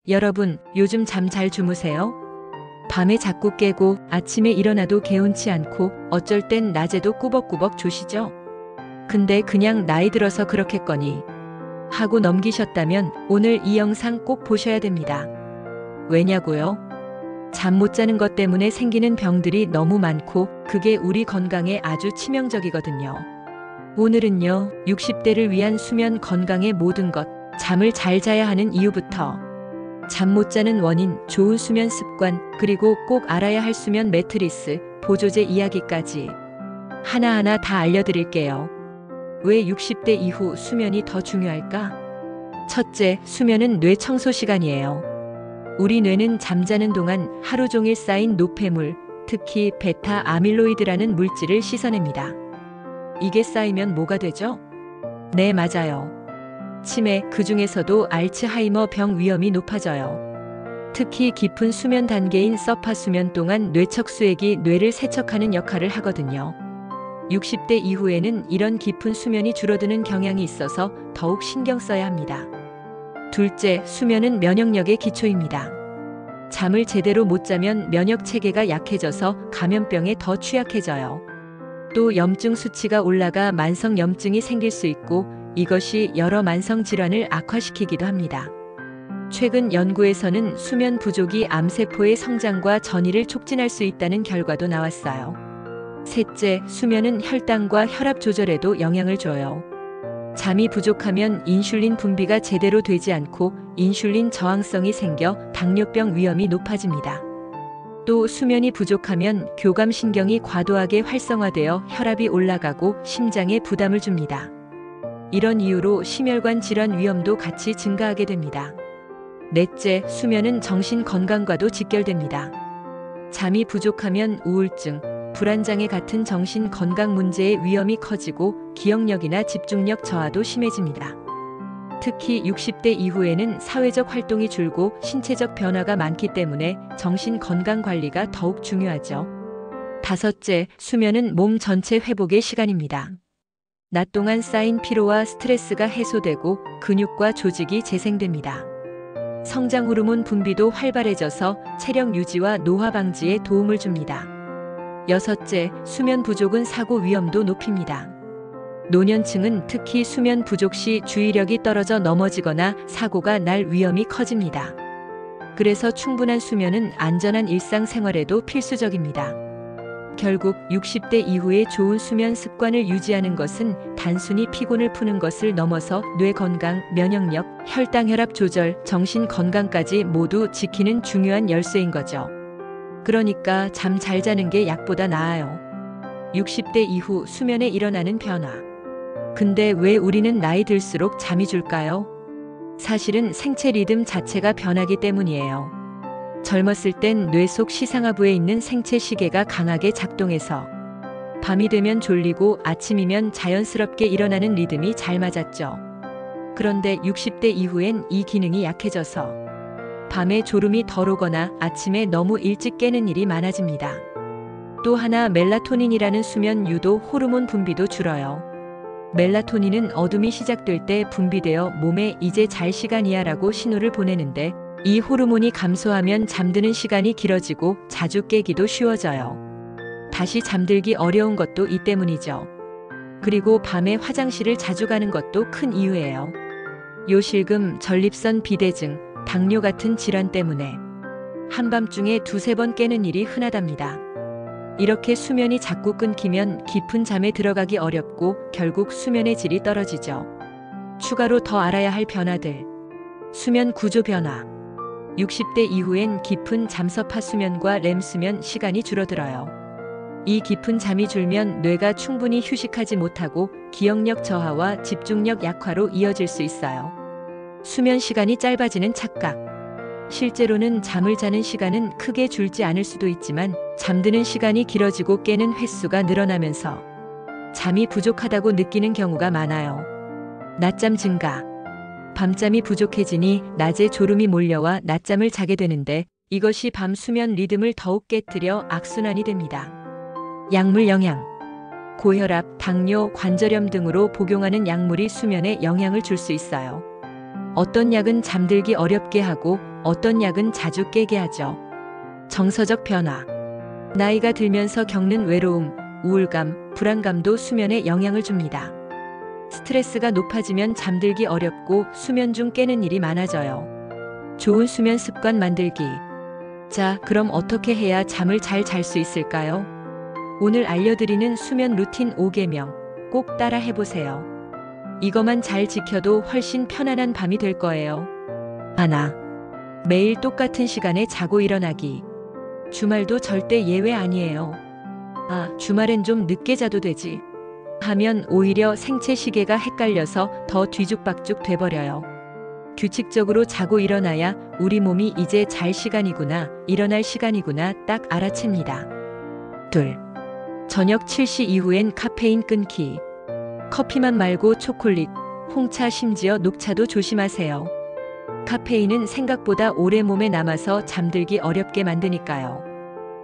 여러분, 요즘 잠 잘 주무세요? 밤에 자꾸 깨고 아침에 일어나도 개운치 않고 어쩔 땐 낮에도 꾸벅꾸벅 조시죠? 근데 그냥 나이 들어서 그렇겠거니 하고 넘기셨다면 오늘 이 영상 꼭 보셔야 됩니다. 왜냐고요? 잠 못 자는 것 때문에 생기는 병들이 너무 많고 그게 우리 건강에 아주 치명적이거든요. 오늘은요, 60대를 위한 수면 건강의 모든 것, 잠을 잘 자야 하는 이유부터 잠 못 자는 원인, 좋은 수면 습관, 그리고 꼭 알아야 할 수면 매트리스, 보조제 이야기까지 하나하나 다 알려드릴게요. 왜 60대 이후 수면이 더 중요할까? 첫째, 수면은 뇌 청소 시간이에요. 우리 뇌는 잠자는 동안 하루 종일 쌓인 노폐물, 특히 베타 아밀로이드라는 물질을 씻어냅니다. 이게 쌓이면 뭐가 되죠? 네, 맞아요. 치매, 그 중에서도 알츠하이머 병 위험이 높아져요. 특히 깊은 수면 단계인 서파 수면 동안 뇌척수액이 뇌를 세척하는 역할을 하거든요. 60대 이후에는 이런 깊은 수면이 줄어드는 경향이 있어서 더욱 신경 써야 합니다. 둘째, 수면은 면역력의 기초입니다. 잠을 제대로 못 자면 면역 체계가 약해져서 감염병에 더 취약해져요. 또 염증 수치가 올라가 만성 염증이 생길 수 있고 이것이 여러 만성 질환을 악화시키기도 합니다. 최근 연구에서는 수면 부족이 암세포의 성장과 전이를 촉진할 수 있다는 결과도 나왔어요. 셋째, 수면은 혈당과 혈압 조절에도 영향을 줘요. 잠이 부족하면 인슐린 분비가 제대로 되지 않고 인슐린 저항성이 생겨 당뇨병 위험이 높아집니다. 또 수면이 부족하면 교감신경이 과도하게 활성화되어 혈압이 올라가고 심장에 부담을 줍니다. 이런 이유로 심혈관 질환 위험도 같이 증가하게 됩니다. 넷째, 수면은 정신 건강과도 직결됩니다. 잠이 부족하면 우울증, 불안장애 같은 정신 건강 문제의 위험이 커지고 기억력이나 집중력 저하도 심해집니다. 특히 60대 이후에는 사회적 활동이 줄고 신체적 변화가 많기 때문에 정신 건강 관리가 더욱 중요하죠. 다섯째, 수면은 몸 전체 회복의 시간입니다. 낮 동안 쌓인 피로와 스트레스가 해소되고 근육과 조직이 재생됩니다. 성장 호르몬 분비도 활발해져서 체력 유지와 노화 방지에 도움을 줍니다. 여섯째, 수면 부족은 사고 위험도 높입니다. 노년층은 특히 수면 부족 시 주의력이 떨어져 넘어지거나 사고가 날 위험이 커집니다. 그래서 충분한 수면은 안전한 일상생활에도 필수적입니다. 결국 60대 이후에 좋은 수면 습관을 유지하는 것은 단순히 피곤을 푸는 것을 넘어서 뇌 건강, 면역력, 혈당 혈압 조절, 정신 건강까지 모두 지키는 중요한 열쇠인 거죠. 그러니까 잠 잘 자는 게 약보다 나아요. 60대 이후 수면에 일어나는 변화. 근데 왜 우리는 나이 들수록 잠이 줄까요? 사실은 생체 리듬 자체가 변하기 때문이에요. 젊었을 땐 뇌 속 시상하부에 있는 생체 시계가 강하게 작동해서 밤이 되면 졸리고 아침이면 자연스럽게 일어나는 리듬이 잘 맞았죠. 그런데 60대 이후엔 이 기능이 약해져서 밤에 졸음이 덜 오거나 아침에 너무 일찍 깨는 일이 많아집니다. 또 하나 멜라토닌이라는 수면 유도 호르몬 분비도 줄어요. 멜라토닌은 어둠이 시작될 때 분비되어 몸에 이제 잘 시간이야 라고 신호를 보내는데 이 호르몬이 감소하면 잠드는 시간이 길어지고 자주 깨기도 쉬워져요. 다시 잠들기 어려운 것도 이 때문이죠. 그리고 밤에 화장실을 자주 가는 것도 큰 이유예요. 요실금, 전립선 비대증, 당뇨 같은 질환 때문에 한밤중에 두세 번 깨는 일이 흔하답니다. 이렇게 수면이 자꾸 끊기면 깊은 잠에 들어가기 어렵고 결국 수면의 질이 떨어지죠. 추가로 더 알아야 할 변화들. 수면 구조 변화. 60대 이후엔 깊은 잠서파 수면과 렘 수면 시간이 줄어들어요. 이 깊은 잠이 줄면 뇌가 충분히 휴식하지 못하고 기억력 저하와 집중력 약화로 이어질 수 있어요. 수면 시간이 짧아지는 착각. 실제로는 잠을 자는 시간은 크게 줄지 않을 수도 있지만 잠드는 시간이 길어지고 깨는 횟수가 늘어나면서 잠이 부족하다고 느끼는 경우가 많아요. 낮잠 증가. 밤잠이 부족해지니 낮에 졸음이 몰려와 낮잠을 자게 되는데 이것이 밤 수면 리듬을 더욱 깨뜨려 악순환이 됩니다. 약물 영향. 고혈압, 당뇨, 관절염 등으로 복용하는 약물이 수면에 영향을 줄 수 있어요. 어떤 약은 잠들기 어렵게 하고 어떤 약은 자주 깨게 하죠. 정서적 변화. 나이가 들면서 겪는 외로움, 우울감, 불안감도 수면에 영향을 줍니다. 스트레스가 높아지면 잠들기 어렵고 수면 중 깨는 일이 많아져요. 좋은 수면 습관 만들기. 자, 그럼 어떻게 해야 잠을 잘 잘 수 있을까요? 오늘 알려드리는 수면 루틴 5개명 꼭 따라 해보세요. 이것만 잘 지켜도 훨씬 편안한 밤이 될 거예요. 하나. 매일 똑같은 시간에 자고 일어나기. 주말도 절대 예외 아니에요. 주말엔 좀 늦게 자도 되지 하면 오히려 생체 시계가 헷갈려서 더 뒤죽박죽 돼버려요. 규칙적으로 자고 일어나야 우리 몸이 이제 잘 시간이구나, 일어날 시간이구나 딱 알아챕니다. 둘. 저녁 7시 이후엔 카페인 끊기. 커피만 말고 초콜릿, 홍차 심지어 녹차도 조심하세요. 카페인은 생각보다 오래 몸에 남아서 잠들기 어렵게 만드니까요.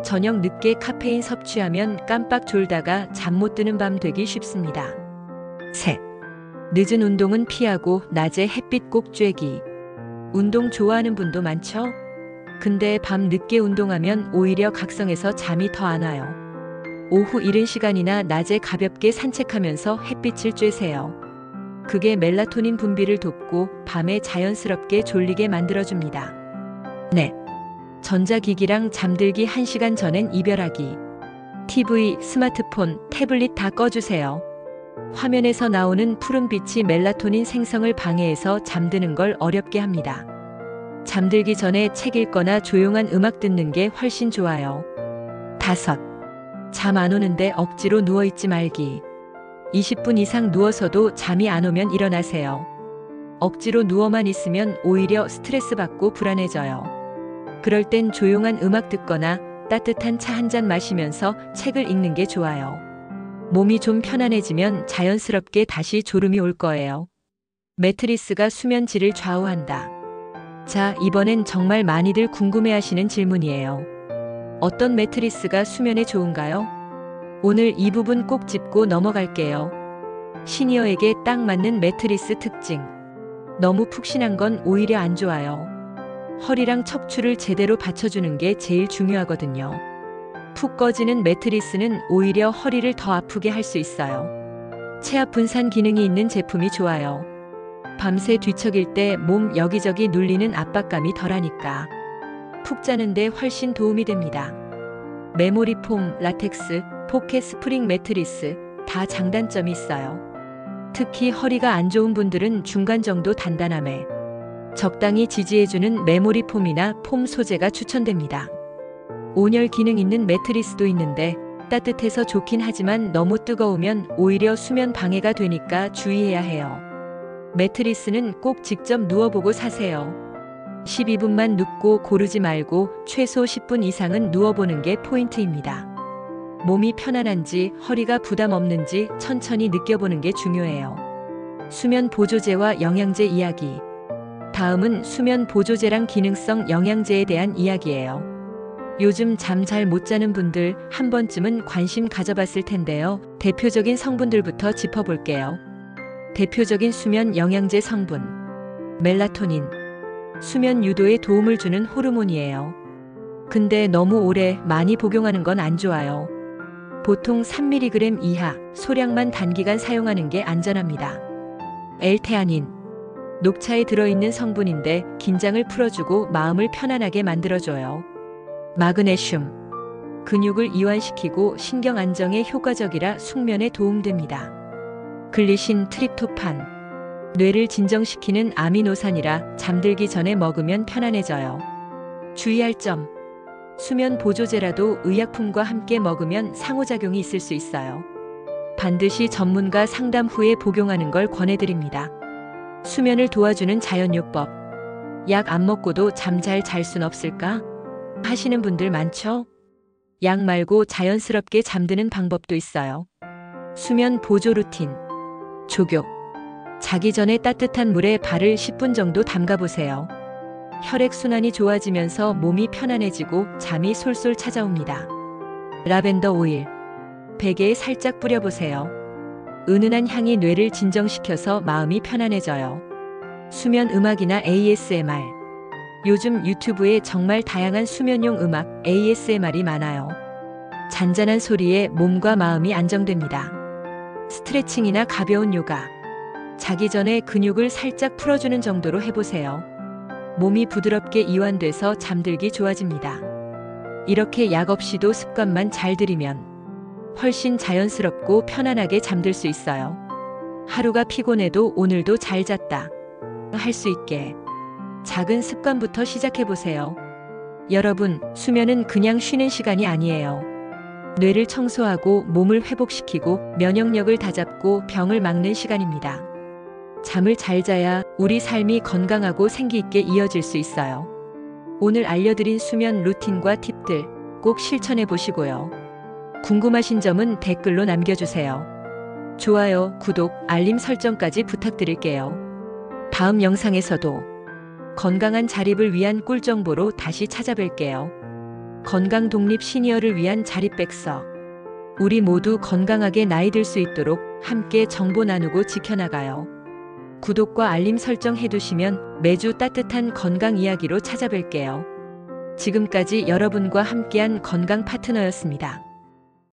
저녁 늦게 카페인 섭취하면 깜빡 졸다가 잠 못 드는 밤 되기 쉽습니다. 셋. 늦은 운동은 피하고 낮에 햇빛 꼭 쬐기. 운동 좋아하는 분도 많죠? 근데 밤 늦게 운동하면 오히려 각성해서 잠이 더 안 와요. 오후 이른 시간이나 낮에 가볍게 산책하면서 햇빛을 쬐세요. 그게 멜라토닌 분비를 돕고 밤에 자연스럽게 졸리게 만들어줍니다. 넷. 전자기기랑 잠들기 1시간 전엔 이별하기. TV, 스마트폰, 태블릿 다 꺼주세요. 화면에서 나오는 푸른빛이 멜라토닌 생성을 방해해서 잠드는 걸 어렵게 합니다. 잠들기 전에 책 읽거나 조용한 음악 듣는 게 훨씬 좋아요. 다섯. 잠 안 오는데 억지로 누워있지 말기. 20분 이상 누워서도 잠이 안 오면 일어나세요. 억지로 누워만 있으면 오히려 스트레스 받고 불안해져요. 그럴 땐 조용한 음악 듣거나 따뜻한 차 한 잔 마시면서 책을 읽는 게 좋아요. 몸이 좀 편안해지면 자연스럽게 다시 졸음이 올 거예요. 매트리스가 수면 질을 좌우한다. 자, 이번엔 정말 많이들 궁금해하시는 질문이에요. 어떤 매트리스가 수면에 좋은가요? 오늘 이 부분 꼭 짚고 넘어갈게요. 시니어에게 딱 맞는 매트리스 특징. 너무 푹신한 건 오히려 안 좋아요. 허리랑 척추를 제대로 받쳐주는 게 제일 중요하거든요. 푹 꺼지는 매트리스는 오히려 허리를 더 아프게 할 수 있어요. 체압 분산 기능이 있는 제품이 좋아요. 밤새 뒤척일 때 몸 여기저기 눌리는 압박감이 덜하니까. 푹 자는데 훨씬 도움이 됩니다. 메모리 폼, 라텍스, 포켓 스프링 매트리스 다 장단점이 있어요. 특히 허리가 안 좋은 분들은 중간 정도 단단함에 적당히 지지해주는 메모리 폼이나 폼 소재가 추천됩니다. 온열 기능 있는 매트리스도 있는데 따뜻해서 좋긴 하지만 너무 뜨거우면 오히려 수면 방해가 되니까 주의해야 해요. 매트리스는 꼭 직접 누워보고 사세요. 12분만 눕고 고르지 말고 최소 10분 이상은 누워보는 게 포인트입니다. 몸이 편안한지 허리가 부담 없는지 천천히 느껴보는 게 중요해요. 수면 보조제와 영양제 이야기. 다음은 수면 보조제랑 기능성 영양제에 대한 이야기예요. 요즘 잠 잘 못 자는 분들 한 번쯤은 관심 가져봤을 텐데요. 대표적인 성분들부터 짚어볼게요. 대표적인 수면 영양제 성분. 멜라토닌. 수면 유도에 도움을 주는 호르몬이에요. 근데 너무 오래 많이 복용하는 건 안 좋아요. 보통 3mg 이하 소량만 단기간 사용하는 게 안전합니다. L테아닌. 녹차에 들어있는 성분인데 긴장을 풀어주고 마음을 편안하게 만들어줘요. 마그네슘. 근육을 이완시키고 신경 안정에 효과적이라 숙면에 도움됩니다. 글리신, 트립토판. 뇌를 진정시키는 아미노산이라 잠들기 전에 먹으면 편안해져요. 주의할 점. 수면 보조제라도 의약품과 함께 먹으면 상호작용이 있을 수 있어요. 반드시 전문가 상담 후에 복용하는 걸 권해드립니다. 수면을 도와주는 자연요법. 약 안 먹고도 잠 잘 잘 순 없을까? 하시는 분들 많죠? 약 말고 자연스럽게 잠드는 방법도 있어요. 수면 보조 루틴. 족욕. 자기 전에 따뜻한 물에 발을 10분 정도 담가보세요. 혈액순환이 좋아지면서 몸이 편안해지고 잠이 솔솔 찾아옵니다. 라벤더 오일. 베개에 살짝 뿌려보세요. 은은한 향이 뇌를 진정시켜서 마음이 편안해져요. 수면 음악이나 ASMR. 요즘 유튜브에 정말 다양한 수면용 음악 ASMR이 많아요. 잔잔한 소리에 몸과 마음이 안정됩니다. 스트레칭이나 가벼운 요가, 자기 전에 근육을 살짝 풀어주는 정도로 해보세요. 몸이 부드럽게 이완돼서 잠들기 좋아집니다. 이렇게 약 없이도 습관만 잘 들이면 훨씬 자연스럽고 편안하게 잠들 수 있어요. 하루가 피곤해도 오늘도 잘 잤다 할 수 있게 작은 습관부터 시작해보세요. 여러분, 수면은 그냥 쉬는 시간이 아니에요. 뇌를 청소하고 몸을 회복시키고 면역력을 다잡고 병을 막는 시간입니다. 잠을 잘 자야 우리 삶이 건강하고 생기 있게 이어질 수 있어요. 오늘 알려드린 수면 루틴과 팁들 꼭 실천해 보시고요. 궁금하신 점은 댓글로 남겨주세요. 좋아요, 구독, 알림 설정까지 부탁드릴게요. 다음 영상에서도 건강한 자립을 위한 꿀정보로 다시 찾아뵐게요. 건강 독립 시니어를 위한 자립백서. 우리 모두 건강하게 나이 들 수 있도록 함께 정보 나누고 지켜나가요. 구독과 알림 설정 해두시면 매주 따뜻한 건강 이야기로 찾아뵐게요. 지금까지 여러분과 함께한 건강 파트너였습니다.